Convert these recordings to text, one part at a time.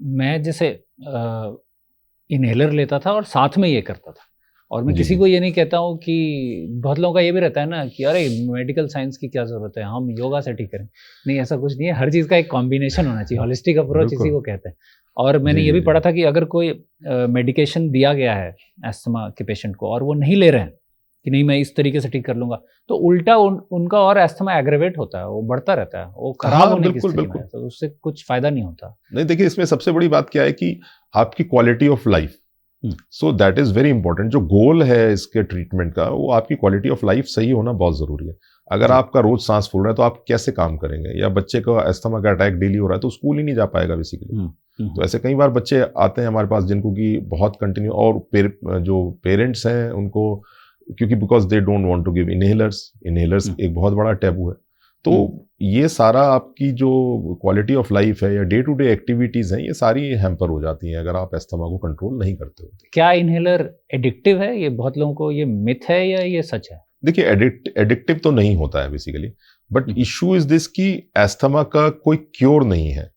मैं जैसे इनहेलर लेता था और साथ में ये करता था, और मैं जी, किसी जी। को ये नहीं कहता हूँ कि बहुत लोगों का ये भी रहता है ना कि अरे मेडिकल साइंस की क्या ज़रूरत है, हम योगा से ठीक करें। नहीं, ऐसा कुछ नहीं है, हर चीज़ का एक कॉम्बिनेशन होना चाहिए, होलिस्टिक अप्रोच इसी बिल्कुल। को कहते हैं। और मैंने जी, ये जी, भी जी। पढ़ा था कि अगर कोई मेडिकेशन दिया गया है अस्थमा के पेशेंट को और वो नहीं ले रहे हैं, कि नहीं मैं इस तरीके से ठीक कर लूँगा, तो उल्टा उनका और अस्थमा एग्रेवेट होता है, वो बढ़ता रहता है, वो खराब हाँ, होने की बिल्कुल, स्थिति में बिल्कुल। है, तो उससे कुछ फ़ायदा नहीं होता। नहीं देखिए, इसमें सबसे बड़ी बात क्या है कि आपकी quality of life, hmm. So that is very important. जो गोल है इसके ट्रीटमेंट का, वो आपकी क्वालिटी ऑफ लाइफ सही होना बहुत ज़रूरी है। अगर जी। आपका रोज़ साँस फूल रहा है, तो आप कैसे काम करेंगे? या बच्चे को अस्थमा का अटैक डेली हो रहा है, तो स्कूल ही नहीं जा पाएगा बेसिकली। हुँ, हुँ, तो हुँ। ऐसे कई बार बच्चे आते हैं हमारे पास जिनको कि बहुत कंटिन्यू, और जो पेरेंट्स हैं उनको, क्योंकि because they don't want to give inhalers, हुँ, एक बहुत बड़ा टैबू है। तो हुँ। ये सारा आपकी जो क्वालिटी ऑफ लाइफ है या डे टू डे एक्टिविटीज हैं, ये सारी हैम्पर हो जाती हैं अगर आप अस्थमा को कंट्रोल नहीं करते हो। क्या इन्हेलर एडिक्टिव है? ये बहुत लोगों को ये मिथ है या ये सच है? देखिए, एडिक्टिव तो नहीं होता है basically, but hmm, issue is this कि एस्थमा का कोई क्योर नहीं है।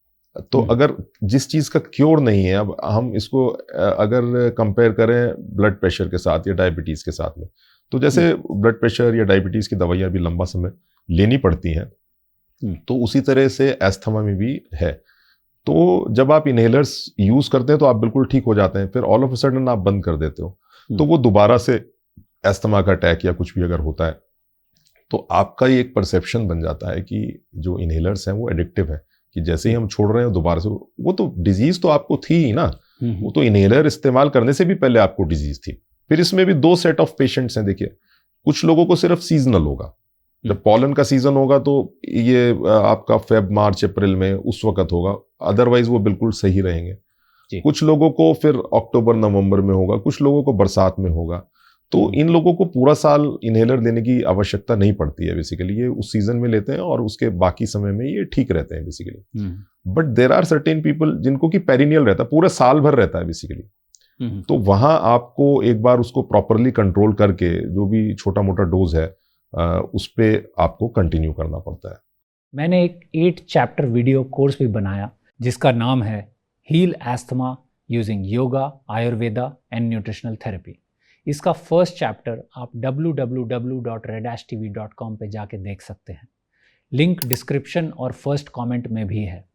तो हुँ, अगर जिस चीज का क्योर नहीं है, अब हम इसको अगर कंपेयर करें ब्लड प्रेशर के साथ या डायबिटीज के साथ में, तो हुँ, जैसे ब्लड प्रेशर या डायबिटीज की दवाइयां भी लंबा समय लेनी पड़ती हैं, हुँ, तो उसी तरह से एस्थमा में भी है। तो जब आप इनहेलर्स यूज करते हैं तो आप बिल्कुल ठीक हो जाते हैं, फिर ऑल ऑफ अ सडन आप बंद कर देते हो, हुँ, तो वो दोबारा से एस्थमा का अटैक या कुछ भी अगर होता है, तो आपका ये एक परसेप्शन बन जाता है कि जो इनहेलर्स हैं वो एडिक्टिव है, कि जैसे ही हुँ, हम छोड़ रहे हैं दोबारा से वो तो डिजीज तो आपको थी ही ना। हुँ, वो हुँ, तो इनहेलर इस्तेमाल करने से भी पहले आपको डिजीज थी। फिर इसमें भी दो सेट ऑफ पेशेंट्स हैं। देखिए, कुछ लोगों को सिर्फ सीजनल होगा, हुँ, जब पॉलन का सीजन होगा तो ये आपका फेब मार्च अप्रैल में उस वक्त होगा, अदरवाइज वो बिल्कुल सही रहेंगे। जी, कुछ लोगों को फिर अक्टूबर नवंबर में होगा, कुछ लोगों को बरसात में होगा। तो हुँ, इन लोगों को पूरा साल इनहेलर लेने की आवश्यकता नहीं पड़ती है बेसिकली, ये उस सीजन में लेते हैं और उसके बाकी समय में ये ठीक रहते हैं बेसिकली। हुँ, but there are certain people जिनको कि पेरिनियल रहता है, पूरा साल भर रहता है बेसिकली। हुँ, तो वहां आपको एक बार उसको प्रॉपरली कंट्रोल करके जो भी छोटा मोटा डोज है उस पे आपको कंटिन्यू करना पड़ता है। मैंने एक 8 चैप्टर वीडियो कोर्स भी बनाया जिसका नाम है heal asthma using yoga, Ayurveda and nutritional therapy. इसका फर्स्ट चैप्टर आप www.redashtv.com पे जाके देख सकते हैं। लिंक डिस्क्रिप्शन और फर्स्ट कमेंट में भी है।